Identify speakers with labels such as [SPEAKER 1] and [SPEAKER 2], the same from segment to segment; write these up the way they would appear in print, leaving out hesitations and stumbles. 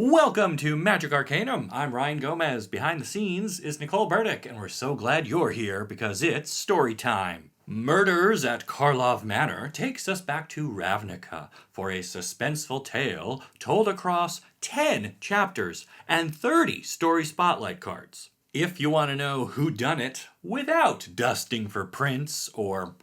[SPEAKER 1] Welcome to Magic Arcanum. I'm Ryan Gomez. Behind the scenes is Nicole Burdick, and we're so glad you're here because it's story time. Murders at Karlov Manor takes us back to Ravnica for a suspenseful tale told across 10 chapters and 30 story spotlight cards. If you want to know who done it without dusting for prints or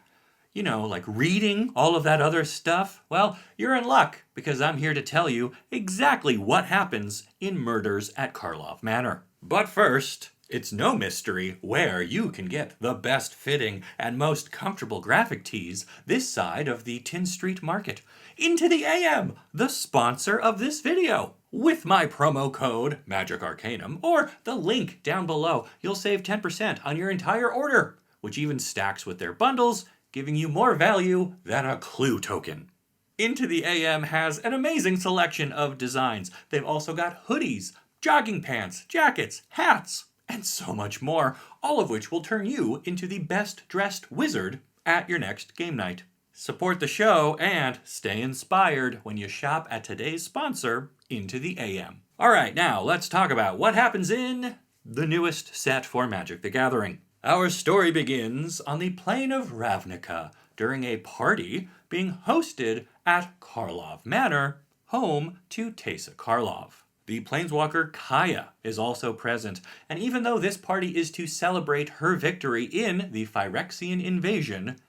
[SPEAKER 1] like reading all of that other stuff, well, you're in luck because I'm here to tell you exactly what happens in Murders at Karlov Manor. But first, it's no mystery where you can get the best fitting and most comfortable graphic tees this side of the Tin Street Market. Into the AM, the sponsor of this video. With my promo code MAGICARCANUM or the link down below, you'll save 10% on your entire order, which even stacks with their bundles, giving you more value than a clue token. Into the AM has an amazing selection of designs. They've also got hoodies, jogging pants, jackets, hats, and so much more, all of which will turn you into the best dressed wizard at your next game night. Support the show and stay inspired when you shop at today's sponsor, Into the AM. All right, now let's talk about what happens in the newest set for Magic the Gathering. Our story begins on the plain of Ravnica during a party being hosted at Karlov Manor, home to Teysa Karlov. The planeswalker Kaya is also present, and even though this party is to celebrate her victory in the Phyrexian invasion,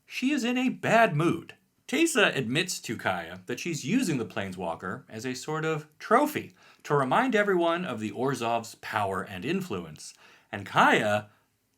[SPEAKER 1] she is in a bad mood. Teysa admits to Kaya that she's using the planeswalker as a sort of trophy to remind everyone of the Orzhov's power and influence, and Kaya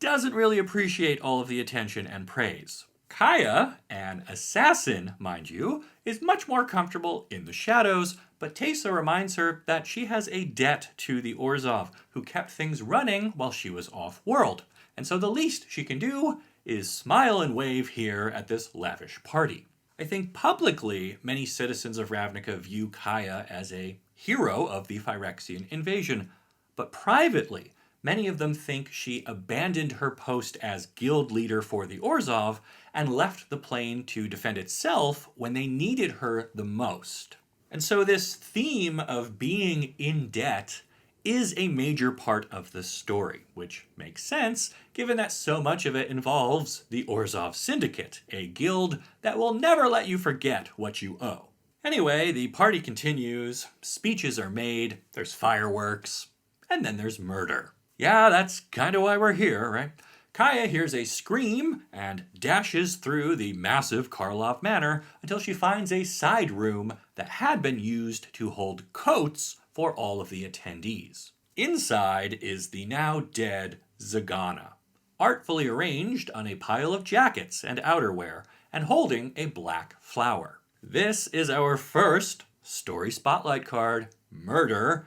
[SPEAKER 1] doesn't really appreciate all of the attention and praise. Kaya, an assassin, mind you, is much more comfortable in the shadows, but Teysa reminds her that she has a debt to the Orzhov, who kept things running while she was off-world, and so the least she can do is smile and wave here at this lavish party. I think publicly, many citizens of Ravnica view Kaya as a hero of the Phyrexian invasion, but privately, many of them think she abandoned her post as guild leader for the Orzhov and left the plane to defend itself when they needed her the most. And so this theme of being in debt is a major part of the story, which makes sense given that so much of it involves the Orzhov Syndicate, a guild that will never let you forget what you owe. Anyway, the party continues, speeches are made, there's fireworks, and then there's murder. Yeah, that's kind of why we're here, right? Kaya hears a scream and dashes through the massive Karlov Manor until she finds a side room that had been used to hold coats for all of the attendees. Inside is the now dead Zagana, artfully arranged on a pile of jackets and outerwear and holding a black flower. This is our first story spotlight card, Murder.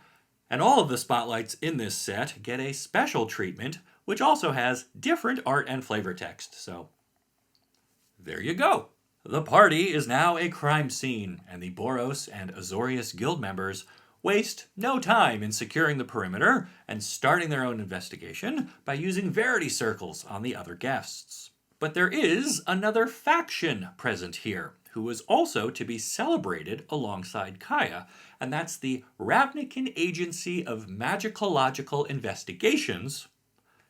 [SPEAKER 1] And all of the spotlights in this set get a special treatment, which also has different art and flavor text, so there you go. The party is now a crime scene, and the Boros and Azorius guild members waste no time in securing the perimeter and starting their own investigation by using verity circles on the other guests. But there is another faction present here, who is also to be celebrated alongside Kaya, and that's the Ravnican Agency of Magicological Investigations,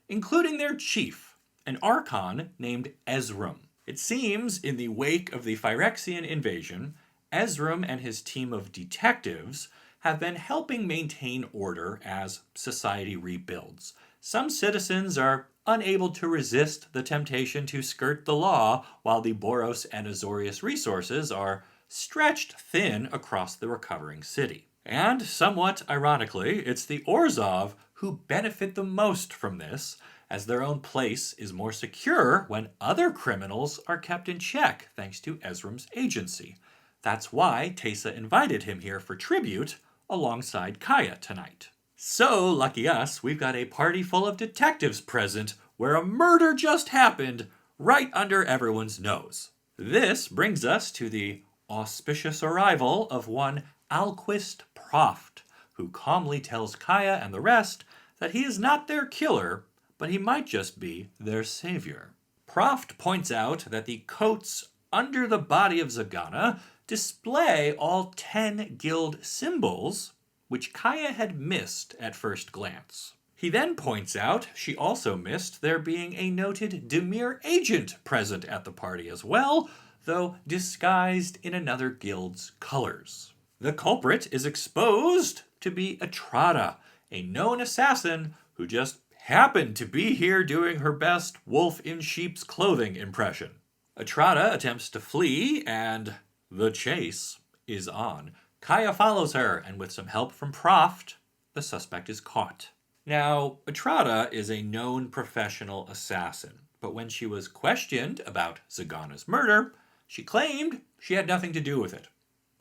[SPEAKER 1] including their chief, an Archon named Ezrum. It seems in the wake of the Phyrexian invasion, Ezrum and his team of detectives have been helping maintain order as society rebuilds. Some citizens are unable to resist the temptation to skirt the law, while the Boros and Azorius resources are stretched thin across the recovering city. And somewhat ironically, it's the Orzhov who benefit the most from this, as their own place is more secure when other criminals are kept in check thanks to Ezrum's agency. That's why Teysa invited him here for tribute alongside Kaya tonight. So, lucky us, we've got a party full of detectives present where a murder just happened right under everyone's nose. This brings us to the auspicious arrival of one Alquist Proft, who calmly tells Kaya and the rest that he is not their killer, but he might just be their savior. Proft points out that the coats under the body of Zagana display all 10 guild symbols, which Kaya had missed at first glance. He then points out she also missed there being a noted Demir agent present at the party as well, though disguised in another guild's colors. The culprit is exposed to be Atrada, a known assassin who just happened to be here doing her best wolf in sheep's clothing impression. Atrada attempts to flee, and the chase is on. Kaya follows her, and with some help from Proft, the suspect is caught. Now, Atrada is a known professional assassin, but when she was questioned about Zagana's murder, she claimed she had nothing to do with it.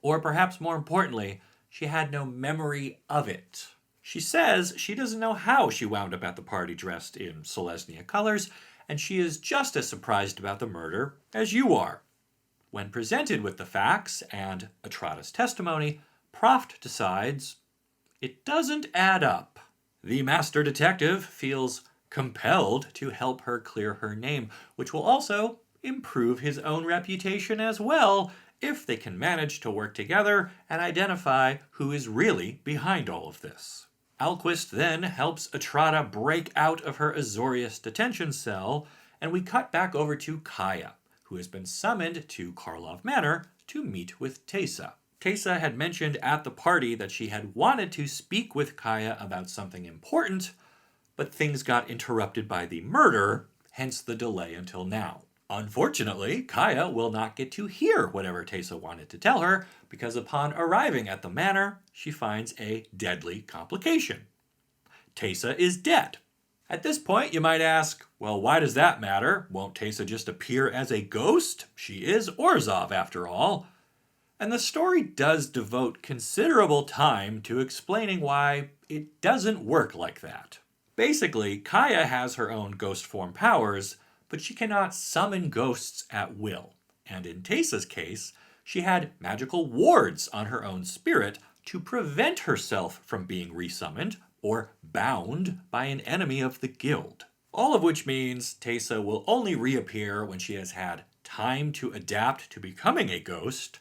[SPEAKER 1] Or perhaps more importantly, she had no memory of it. She says she doesn't know how she wound up at the party dressed in Selesnya colors, and she is just as surprised about the murder as you are. When presented with the facts and Atrada's testimony, Proft decides it doesn't add up. The master detective feels compelled to help her clear her name, which will also improve his own reputation as well if they can manage to work together and identify who is really behind all of this. Alquist then helps Atrada break out of her Azorius detention cell, and we cut back over to Kaya, who has been summoned to Karlov Manor to meet with Teysa. Teysa had mentioned at the party that she had wanted to speak with Kaya about something important, but things got interrupted by the murder, hence the delay until now. Unfortunately, Kaya will not get to hear whatever Teysa wanted to tell her, because upon arriving at the manor, she finds a deadly complication. Teysa is dead. At this point, you might ask, well, why does that matter? Won't Teysa just appear as a ghost? She is Orzhov, after all. And the story does devote considerable time to explaining why it doesn't work like that. Basically, Kaya has her own ghost form powers, but she cannot summon ghosts at will. And in Teysa's case, she had magical wards on her own spirit to prevent herself from being resummoned or bound by an enemy of the guild. All of which means Teysa will only reappear when she has had time to adapt to becoming a ghost,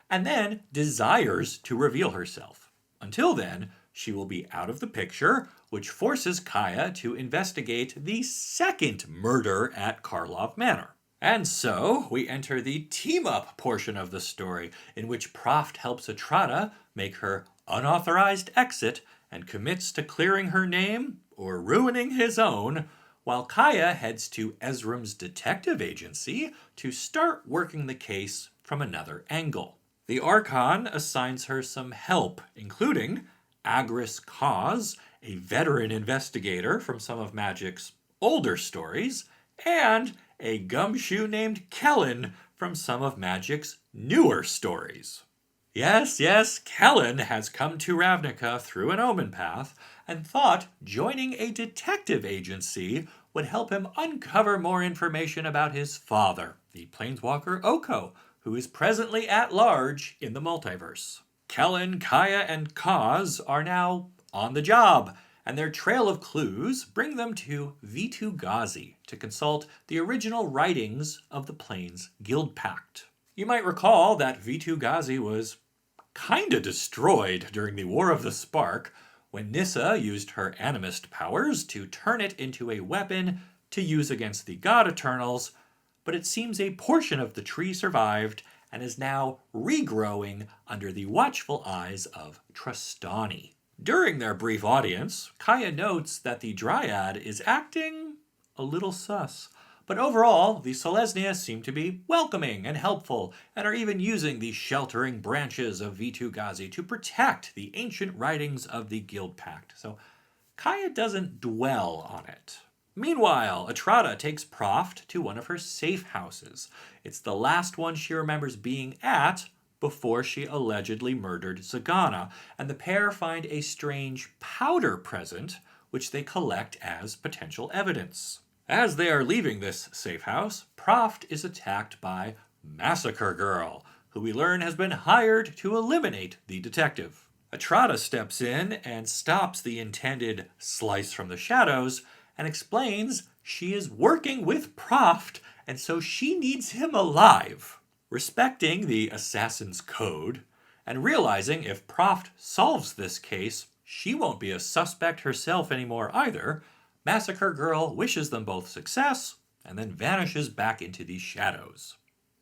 [SPEAKER 1] and then desires to reveal herself. Until then, she will be out of the picture, which forces Kaya to investigate the second murder at Karlov Manor. And so, we enter the team-up portion of the story, in which Proft helps Atrada make her unauthorized exit and commits to clearing her name, or ruining his own, while Kaya heads to Ezram's detective agency to start working the case from another angle. The Archon assigns her some help, including Agris Kaz, a veteran investigator from some of Magic's older stories, and a gumshoe named Kellen from some of Magic's newer stories. Yes, Kellen has come to Ravnica through an omen path and thought joining a detective agency would help him uncover more information about his father, the planeswalker Oko, who is presently at large in the multiverse. Kellen, Kaya, and Kaz are now on the job, and their trail of clues bring them to Vitu-Ghazi to consult the original writings of the Plains Guild Pact. You might recall that Vitu-Ghazi was kinda destroyed during the War of the Spark when Nissa used her animist powers to turn it into a weapon to use against the God Eternals, but it seems a portion of the tree survived and is now regrowing under the watchful eyes of Trastani. During their brief audience, Kaya notes that the Dryad is acting a little sus. But overall, the Selesnya seem to be welcoming and helpful, and are even using the sheltering branches of Vitu-Ghazi to protect the ancient writings of the Guild Pact. So Kaya doesn't dwell on it. Meanwhile, Atrada takes Proft to one of her safe houses. It's the last one she remembers being at before she allegedly murdered Zagana, and the pair find a strange powder present, which they collect as potential evidence. As they are leaving this safe house, Proft is attacked by Massacre Girl, who we learn has been hired to eliminate the detective. Atrada steps in and stops the intended slice from the shadows, and explains she is working with Proft, and so she needs him alive. Respecting the assassin's code, And realizing if Proft solves this case, she won't be a suspect herself anymore either, Massacre Girl wishes them both success and then vanishes back into the shadows.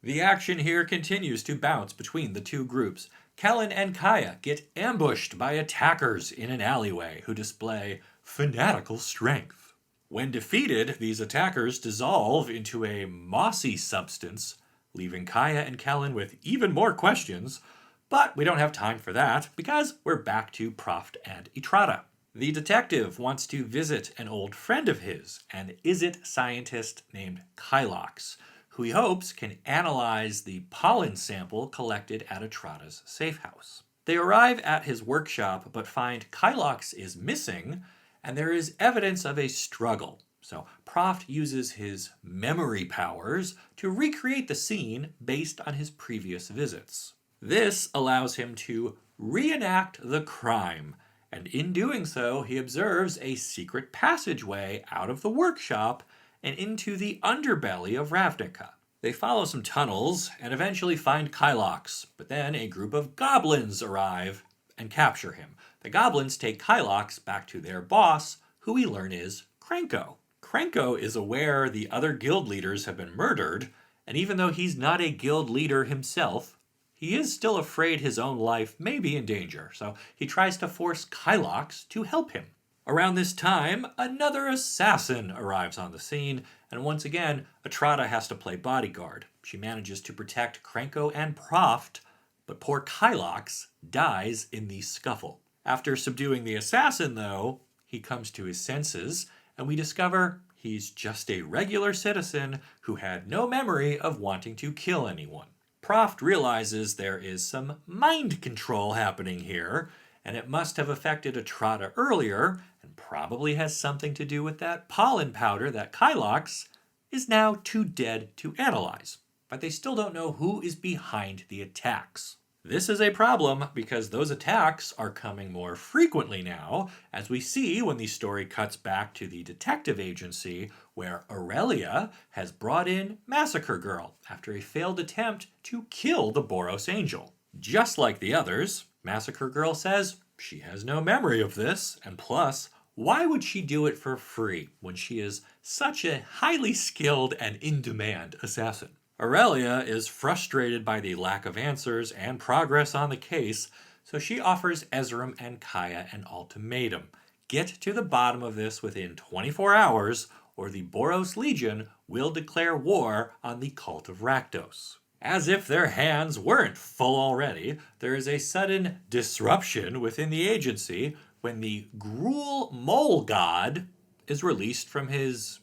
[SPEAKER 1] The action here continues to bounce between the two groups. Kellen and Kaya get ambushed by attackers in an alleyway who display fanatical strength. When defeated, these attackers dissolve into a mossy substance, leaving Kaya and Kellen with even more questions, but we don't have time for that because we're back to Proft and Etrata. The detective wants to visit an old friend of his, an Izzet scientist named Kylox, who he hopes can analyze the pollen sample collected at Etrata's safe house. They arrive at his workshop but find Kylox is missing, and there is evidence of a struggle. So Proft uses his memory powers to recreate the scene based on his previous visits. This allows him to reenact the crime, and in doing so, he observes a secret passageway out of the workshop and into the underbelly of Ravnica. They follow some tunnels and eventually find Kylox, but then a group of goblins arrive and capture him. The goblins take Kylox back to their boss, who we learn is Krenko. Krenko is aware the other guild leaders have been murdered, and even though he's not a guild leader himself, he is still afraid his own life may be in danger, so he tries to force Kylox to help him. Around this time, another assassin arrives on the scene, and once again, Etrata has to play bodyguard. She manages to protect Krenko and Proft, but poor Kylox dies in the scuffle. After subduing the assassin, though, he comes to his senses, and we discover he's just a regular citizen who had no memory of wanting to kill anyone. Proft realizes there is some mind control happening here, and it must have affected Etrata earlier, and probably has something to do with that pollen powder that Kylox is now too dead to analyze. But they still don't know who is behind the attacks. This is a problem because those attacks are coming more frequently now, as we see when the story cuts back to the detective agency where Aurelia has brought in Massacre Girl after a failed attempt to kill the Boros Angel. Just like the others, Massacre Girl says she has no memory of this, and plus, why would she do it for free when she is such a highly skilled and in-demand assassin? Aurelia is frustrated by the lack of answers and progress on the case, so she offers Ezram and Kaya an ultimatum. Get to the bottom of this within 24 hours, or the Boros Legion will declare war on the cult of Rakdos. As if their hands weren't full already, there is a sudden disruption within the agency when the Gruul Mole God is released from his,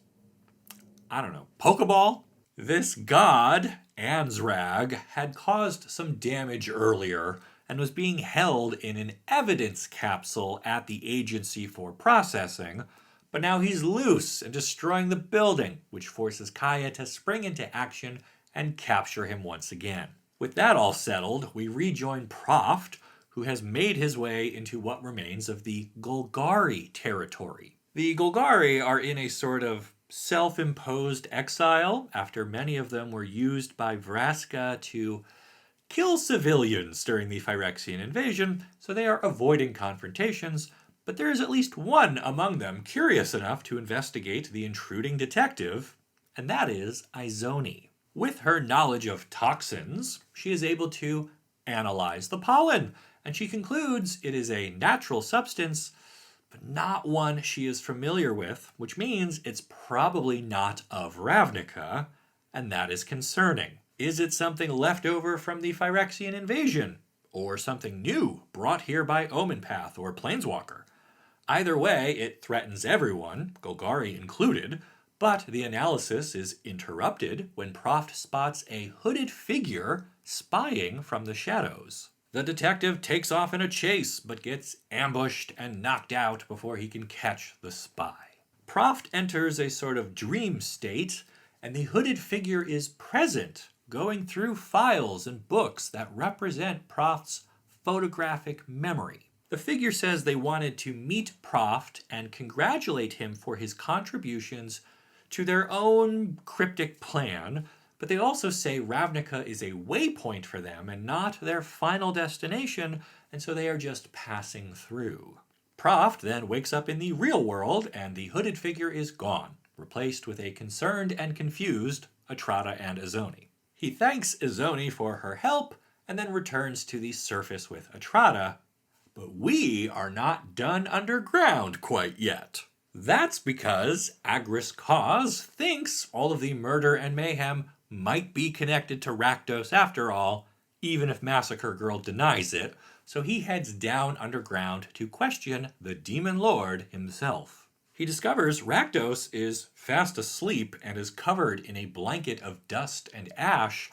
[SPEAKER 1] Pokeball? This god, Ansrag, had caused some damage earlier and was being held in an evidence capsule at the agency for processing, but now he's loose and destroying the building, which forces Kaya to spring into action and capture him once again. With that all settled, we rejoin Proft, who has made his way into what remains of the Golgari territory. The Golgari are in a sort of self-imposed exile after many of them were used by Vraska to kill civilians during the Phyrexian invasion, so they are avoiding confrontations, but there is at least one among them curious enough to investigate the intruding detective, and that is Izoni. With her knowledge of toxins, she is able to analyze the pollen, and she concludes it is a natural substance, but not one she is familiar with, which means it's probably not of Ravnica, and that is concerning. Is it something left over from the Phyrexian invasion, or something new brought here by Omenpath or Planeswalker? Either way, it threatens everyone, Golgari included, but the analysis is interrupted when Proft spots a hooded figure spying from the shadows. The detective takes off in a chase, but gets ambushed and knocked out before he can catch the spy. Proft enters a sort of dream state, and the hooded figure is present, going through files and books that represent Proft's photographic memory. The figure says they wanted to meet Proft and congratulate him for his contributions to their own cryptic plan, But they also say Ravnica is a waypoint for them and not their final destination, and so they are just passing through. Proft then wakes up in the real world, and the hooded figure is gone, replaced with a concerned and confused Atrata and Izoni. He thanks Izoni for her help, and then returns to the surface with Atrata. But we are not done underground quite yet. That's because Agris Cause thinks all of the murder and mayhem might be connected to Rakdos after all, even if Massacre Girl denies it, so he heads down underground to question the Demon Lord himself. He discovers Rakdos is fast asleep and is covered in a blanket of dust and ash,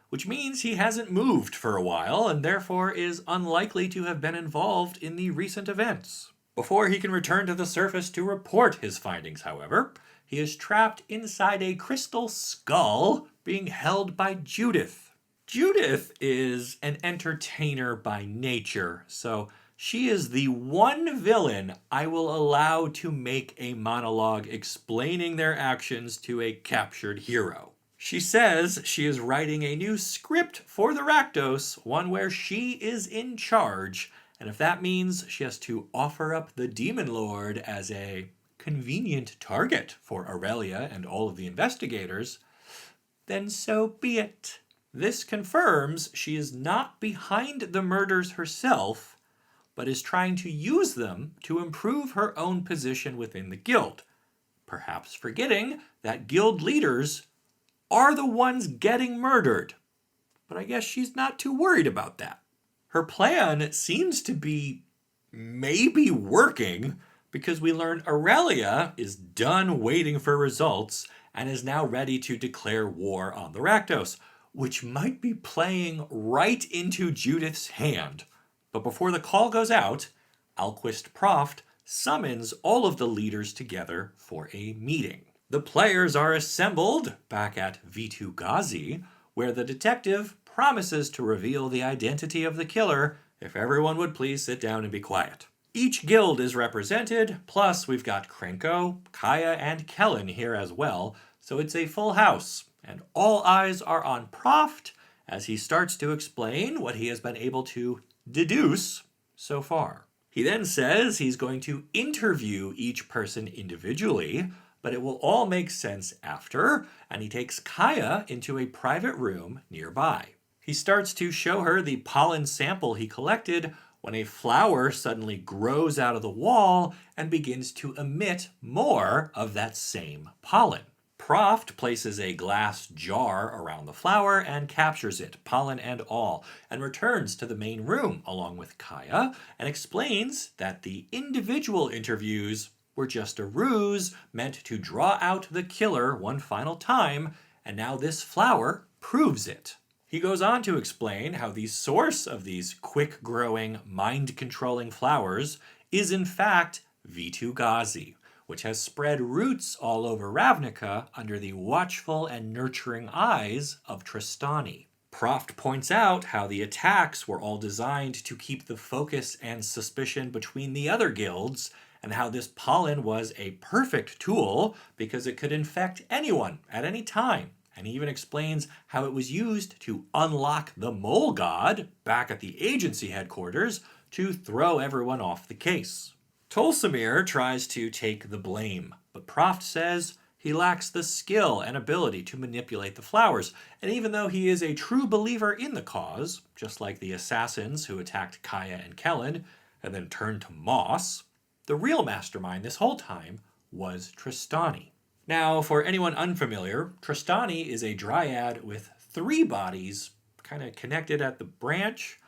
[SPEAKER 1] which means he hasn't moved for a while and therefore is unlikely to have been involved in the recent events. Before he can return to the surface to report his findings, however, he is trapped inside a crystal skull being held by Judith. Judith is an entertainer by nature, so she is the one villain I will allow to make a monologue explaining their actions to a captured hero. She says she is writing a new script for the Rakdos, one where she is in charge, and if that means she has to offer up the Demon Lord as a convenient target for Aurelia and all of the investigators, then so be it. This confirms she is not behind the murders herself, but is trying to use them to improve her own position within the guild, perhaps forgetting that guild leaders are the ones getting murdered. But I guess she's not too worried about that. Her plan seems to be maybe working because we learn Aurelia is done waiting for results and is now ready to declare war on the Rakdos, which might be playing right into Judith's hand. But before the call goes out, Alquist Proft summons all of the leaders together for a meeting. The players are assembled back at Vitu Ghazi, where the detective promises to reveal the identity of the killer if everyone would please sit down and be quiet. Each guild is represented, plus we've got Krenko, Kaya, and Kellen here as well, so it's a full house, and all eyes are on Proft as he starts to explain what he has been able to deduce so far. He then says he's going to interview each person individually, but it will all make sense after, and he takes Kaya into a private room nearby. He starts to show her the pollen sample he collected when a flower suddenly grows out of the wall and begins to emit more of that same pollen. Proft places a glass jar around the flower and captures it, pollen and all, and returns to the main room along with Kaya and explains that the individual interviews were just a ruse meant to draw out the killer one final time, and now this flower proves it. He goes on to explain how the source of these quick-growing, mind-controlling flowers is in fact Vitu Ghazi, which has spread roots all over Ravnica under the watchful and nurturing eyes of Tristani. Proft points out how the attacks were all designed to keep the focus and suspicion between the other guilds, and how this pollen was a perfect tool because it could infect anyone at any time. And he even explains how it was used to unlock the Mole God back at the agency headquarters to throw everyone off the case. Tolsimir tries to take the blame, but Proft says he lacks the skill and ability to manipulate the flowers, and even though he is a true believer in the cause, just like the assassins who attacked Kaya and Kellen and then turned to moss, the real mastermind this whole time was Tristani. Now, for anyone unfamiliar, Tristani is a dryad with 3 bodies, kind of connected at the branch,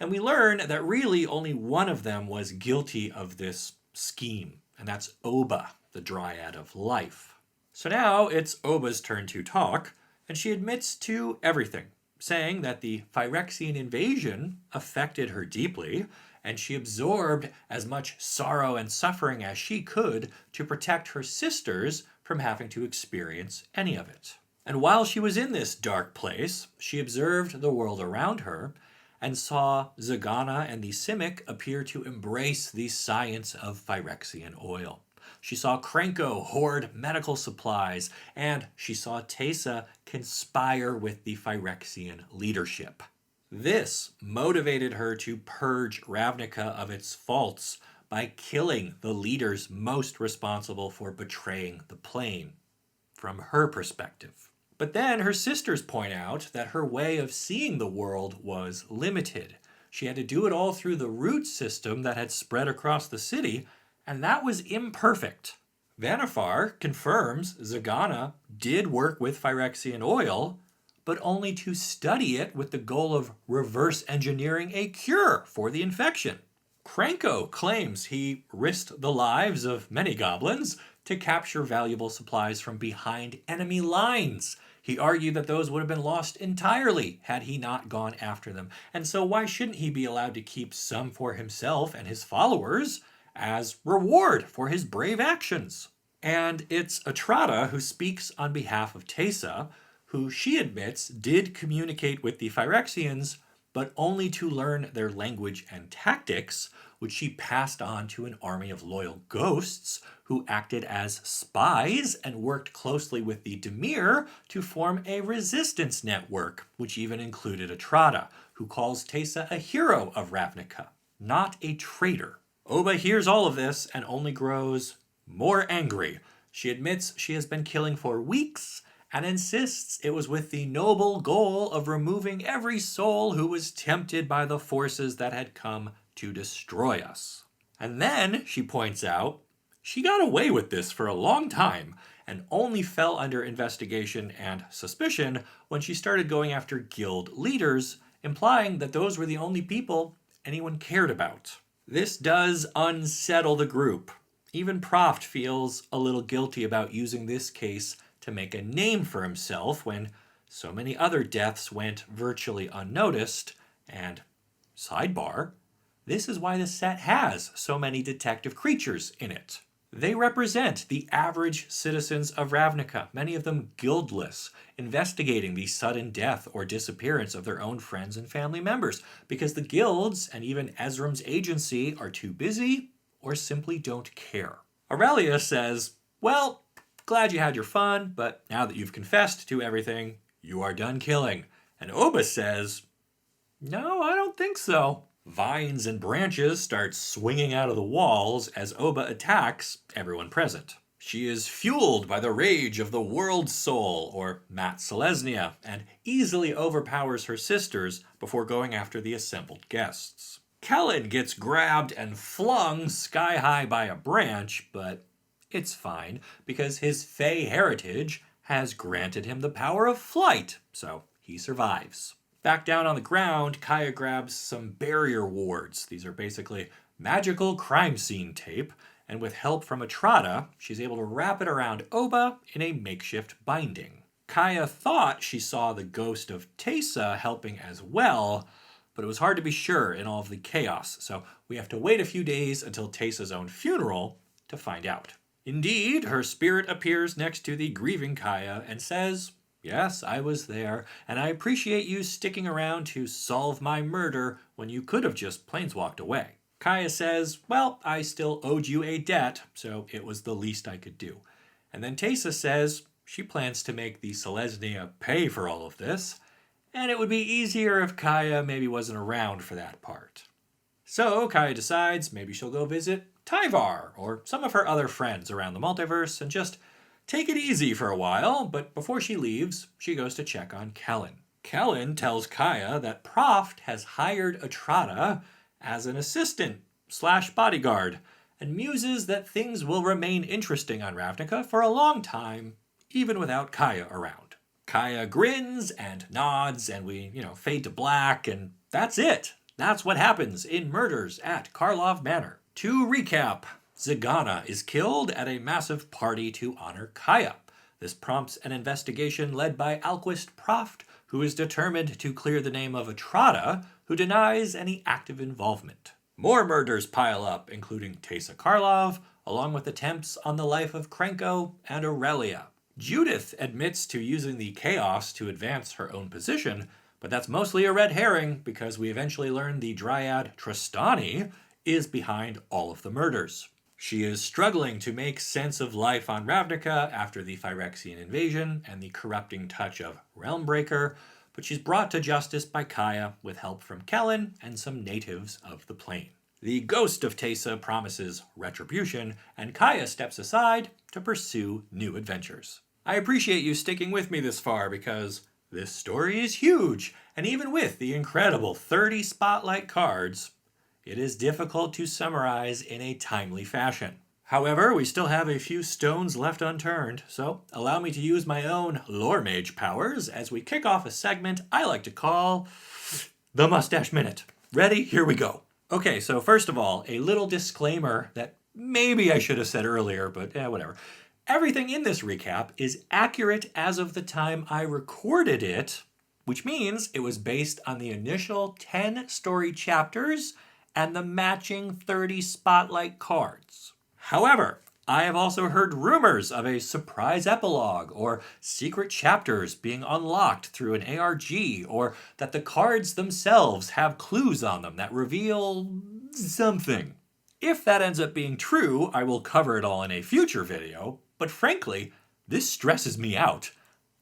[SPEAKER 1] and we learn that really only one of them was guilty of this scheme, and that's Oba, the dryad of life. So now it's Oba's turn to talk, and she admits to everything, saying that the Phyrexian invasion affected her deeply, and she absorbed as much sorrow and suffering as she could to protect her sisters from having to experience any of it. And while she was in this dark place, she observed the world around her and saw Zagana and the Simic appear to embrace the science of Phyrexian oil. She saw Krenko hoard medical supplies, and she saw Teysa conspire with the Phyrexian leadership. This motivated her to purge Ravnica of its faults by killing the leaders most responsible for betraying the plane, from her perspective. But then her sisters point out that her way of seeing the world was limited. She had to do it all through the root system that had spread across the city, and that was imperfect. Vannifar confirms Zagana did work with Phyrexian oil, but only to study it with the goal of reverse engineering a cure for the infection. Krenko claims he risked the lives of many goblins to capture valuable supplies from behind enemy lines. He argued that those would have been lost entirely had he not gone after them. And so why shouldn't he be allowed to keep some for himself and his followers as reward for his brave actions? And it's Atrada who speaks on behalf of Teysa, who she admits did communicate with the Phyrexians, but only to learn their language and tactics, which she passed on to an army of loyal ghosts who acted as spies and worked closely with the Dimir to form a resistance network, which even included Atrada, who calls Teysa a hero of Ravnica, not a traitor. Oba hears all of this and only grows more angry. She admits she has been killing for weeks and insists it was with the noble goal of removing every soul who was tempted by the forces that had come to destroy us. And then, she points out, she got away with this for a long time and only fell under investigation and suspicion when she started going after guild leaders, implying that those were the only people anyone cared about. This does unsettle the group. Even Proft feels a little guilty about using this case to make a name for himself when so many other deaths went virtually unnoticed. And sidebar, this is why the set has so many detective creatures in it. They represent the average citizens of Ravnica, many of them guildless, investigating the sudden death or disappearance of their own friends and family members, because the guilds and even Ezram's agency are too busy or simply don't care. Aurelia says, well, glad you had your fun, but now that you've confessed to everything, you are done killing. And Oba says, no, I don't think so. Vines and branches start swinging out of the walls as Oba attacks everyone present. She is fueled by the rage of the world soul, or Mat Selesnya, and easily overpowers her sisters before going after the assembled guests. Kellen gets grabbed and flung sky high by a branch, but it's fine because his Fey heritage has granted him the power of flight, so he survives. Back down on the ground, Kaya grabs some barrier wards. These are basically magical crime scene tape, and with help from Atrada, she's able to wrap it around Oba in a makeshift binding. Kaya thought she saw the ghost of Teysa helping as well, but it was hard to be sure in all of the chaos, so we have to wait a few days until Teysa's own funeral to find out. Indeed, her spirit appears next to the grieving Kaya and says, yes, I was there, and I appreciate you sticking around to solve my murder when you could have just planeswalked away. Kaya says, well, I still owed you a debt, so it was the least I could do. And then Teysa says she plans to make the Selesnya pay for all of this, and it would be easier if Kaya maybe wasn't around for that part. So Kaya decides maybe she'll go visit Tyvar or some of her other friends around the multiverse and just take it easy for a while, but before she leaves, she goes to check on Kellen. Kellen tells Kaya that Proft has hired Atrada as an assistant/bodyguard, and muses that things will remain interesting on Ravnica for a long time, even without Kaya around. Kaya grins and nods, and we, fade to black, and that's it. That's what happens in Murders at Karlov Manor. To recap, Zagana is killed at a massive party to honor Kaya. This prompts an investigation led by Alquist Proft, who is determined to clear the name of Atrada, who denies any active involvement. More murders pile up, including Teysa Karlov, along with attempts on the life of Krenko and Aurelia. Judith admits to using the chaos to advance her own position, but that's mostly a red herring because we eventually learn the dryad Tristani is behind all of the murders. She is struggling to make sense of life on Ravnica after the Phyrexian invasion and the corrupting touch of Realmbreaker, but she's brought to justice by Kaya with help from Kellen and some natives of the plane. The ghost of Teysa promises retribution, and Kaya steps aside to pursue new adventures. I appreciate you sticking with me this far because this story is huge, and even with the incredible 30 spotlight cards, it is difficult to summarize in a timely fashion. However, we still have a few stones left unturned, so allow me to use my own lore mage powers as we kick off a segment I like to call the Mustache Minute. Ready? Here we go. Okay, so first of all, a little disclaimer that maybe I should have said earlier, but whatever. Everything in this recap is accurate as of the time I recorded it, which means it was based on the initial 10 story chapters and the matching 30 spotlight cards. However, I have also heard rumors of a surprise epilogue or secret chapters being unlocked through an ARG, or that the cards themselves have clues on them that reveal something. If that ends up being true, I will cover it all in a future video, but frankly, this stresses me out,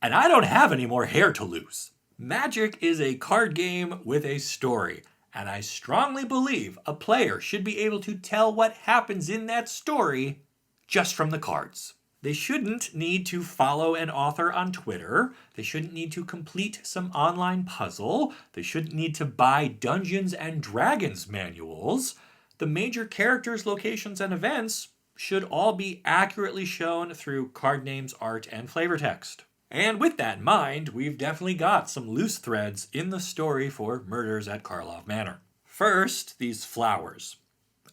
[SPEAKER 1] and I don't have any more hair to lose. Magic is a card game with a story, and I strongly believe a player should be able to tell what happens in that story just from the cards. They shouldn't need to follow an author on Twitter. They shouldn't need to complete some online puzzle. They shouldn't need to buy Dungeons and Dragons manuals. The major characters, locations, and events should all be accurately shown through card names, art, and flavor text. And with that in mind, we've definitely got some loose threads in the story for Murders at Karlov Manor. First, these flowers.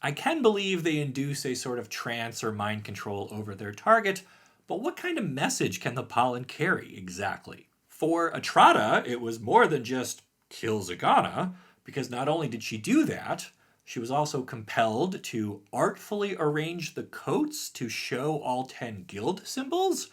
[SPEAKER 1] I can believe they induce a sort of trance or mind control over their target, but what kind of message can the pollen carry exactly? For Atrata, it was more than just kill Zagana, because not only did she do that, she was also compelled to artfully arrange the coats to show all 10 guild symbols,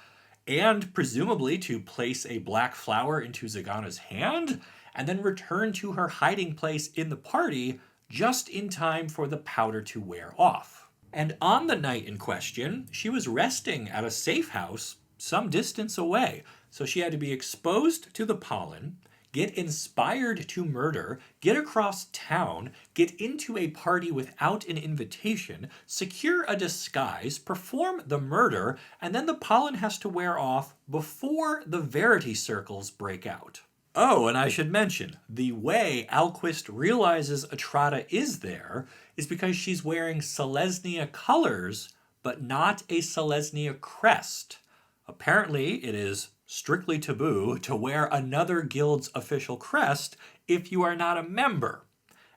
[SPEAKER 1] and presumably to place a black flower into Zagana's hand, and then return to her hiding place in the party just in time for the powder to wear off. And on the night in question, she was resting at a safe house some distance away, so she had to be exposed to the pollen, get inspired to murder, get across town, get into a party without an invitation, secure a disguise, perform the murder, and then the pollen has to wear off before the Verity circles break out. Oh, and I should mention, the way Alquist realizes Atrata is there is because she's wearing Selesnya colors, but not a Selesnya crest. Apparently, it is strictly taboo to wear another guild's official crest if you are not a member.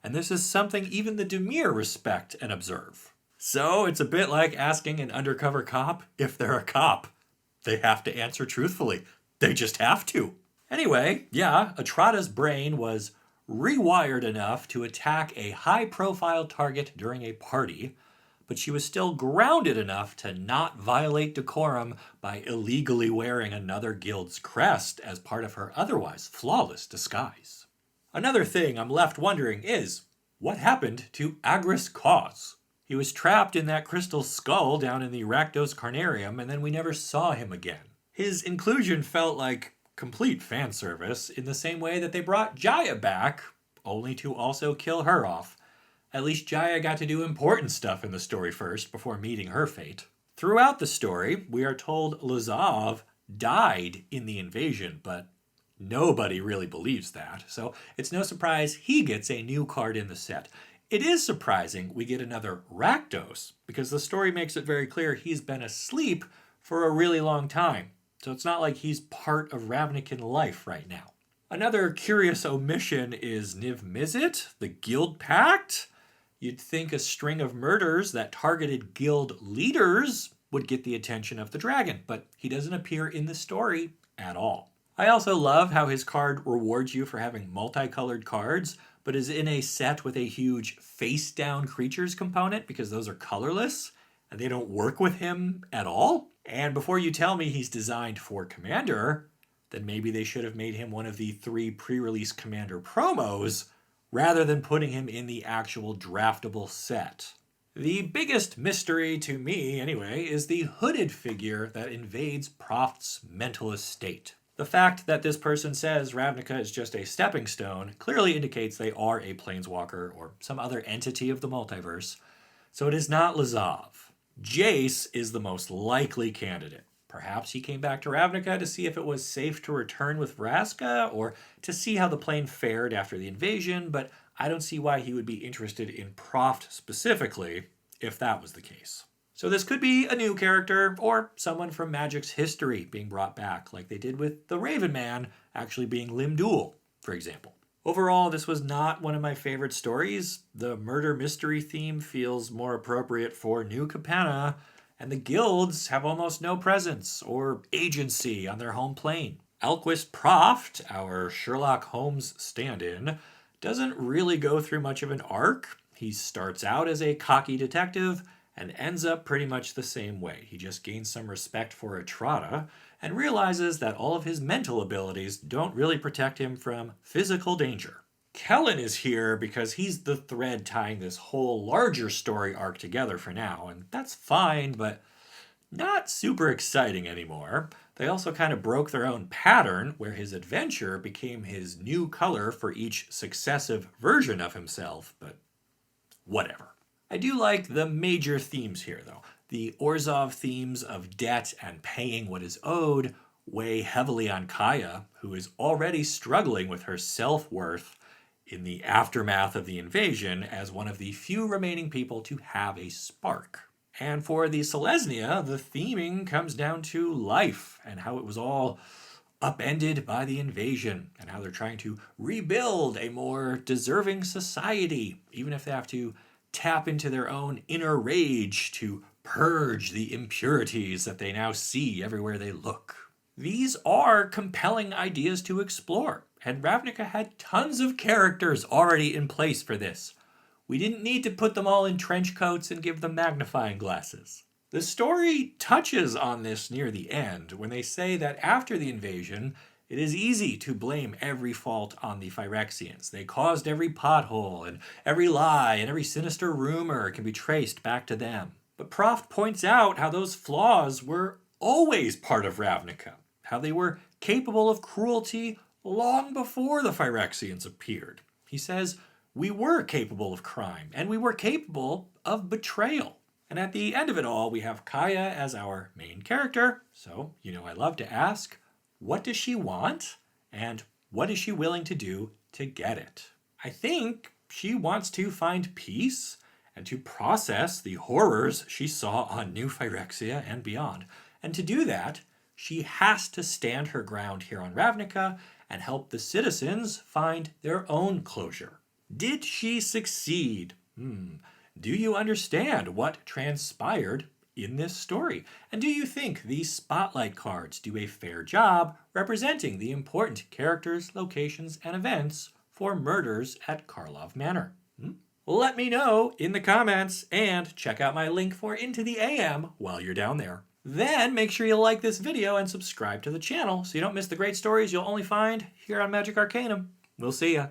[SPEAKER 1] And this is something even the Dimir respect and observe. So it's a bit like asking an undercover cop if they're a cop. They have to answer truthfully. They just have to. Anyway, yeah, Atrata's brain was rewired enough to attack a high-profile target during a party, but she was still grounded enough to not violate decorum by illegally wearing another guild's crest as part of her otherwise flawless disguise. Another thing I'm left wondering is, what happened to Agris Cause? He was trapped in that crystal skull down in the Rakdos Carnarium, and then we never saw him again. His inclusion felt like complete fan service in the same way that they brought Jaya back, only to also kill her off. At least Jaya got to do important stuff in the story first before meeting her fate. Throughout the story, we are told Lazav died in the invasion, but nobody really believes that, so it's no surprise he gets a new card in the set. It is surprising we get another Rakdos, because the story makes it very clear he's been asleep for a really long time, so it's not like he's part of Ravnican life right now. Another curious omission is Niv Mizzet, the Guild Pact. You'd think a string of murders that targeted guild leaders would get the attention of the dragon, but he doesn't appear in the story at all. I also love how his card rewards you for having multicolored cards, but is in a set with a huge face-down creatures component because those are colorless, and they don't work with him at all. And before you tell me he's designed for Commander, then maybe they should have made him one of the 3 pre-release Commander promos, rather than putting him in the actual draftable set. The biggest mystery to me, anyway, is the hooded figure that invades Proft's mental estate. The fact that this person says Ravnica is just a stepping stone clearly indicates they are a planeswalker or some other entity of the multiverse, so it is not Lazav. Jace is the most likely candidate. Perhaps he came back to Ravnica to see if it was safe to return with Vraska, or to see how the plane fared after the invasion, but I don't see why he would be interested in Proft specifically if that was the case. So this could be a new character, or someone from Magic's history being brought back, like they did with the Raven Man actually being Limdul, for example. Overall, this was not one of my favorite stories. The murder mystery theme feels more appropriate for New Capenna, and the guilds have almost no presence or agency on their home plane. Elquist Proft, our Sherlock Holmes stand-in, doesn't really go through much of an arc. He starts out as a cocky detective and ends up pretty much the same way. He just gains some respect for Etrata and realizes that all of his mental abilities don't really protect him from physical danger. Kellen is here because he's the thread tying this whole larger story arc together for now, and that's fine, but not super exciting anymore. They also kind of broke their own pattern, where his adventure became his new color for each successive version of himself, but whatever. I do like the major themes here, though. The Orzhov themes of debt and paying what is owed weigh heavily on Kaya, who is already struggling with her self-worth in the aftermath of the invasion as one of the few remaining people to have a spark. And for the Selesnya, the theming comes down to life and how it was all upended by the invasion and how they're trying to rebuild a more deserving society, even if they have to tap into their own inner rage to purge the impurities that they now see everywhere they look. These are compelling ideas to explore, and Ravnica had tons of characters already in place for this. We didn't need to put them all in trench coats and give them magnifying glasses. The story touches on this near the end when they say that after the invasion, it is easy to blame every fault on the Phyrexians. They caused every pothole, and every lie and every sinister rumor can be traced back to them. But Proft points out how those flaws were always part of Ravnica, how they were capable of cruelty long before the Phyrexians appeared. He says, we were capable of crime, and we were capable of betrayal. And at the end of it all, we have Kaya as our main character, so, I love to ask, what does she want, and what is she willing to do to get it? I think she wants to find peace and to process the horrors she saw on New Phyrexia and beyond. And to do that, she has to stand her ground here on Ravnica and help the citizens find their own closure. Did she succeed? Do you understand what transpired in this story? And do you think these spotlight cards do a fair job representing the important characters, locations, and events for Murders at Karlov Manor? Let me know in the comments, and check out my link for Into the AM while you're down there. Then make sure you like this video and subscribe to the channel so you don't miss the great stories you'll only find here on Magic Arcanum. We'll see ya.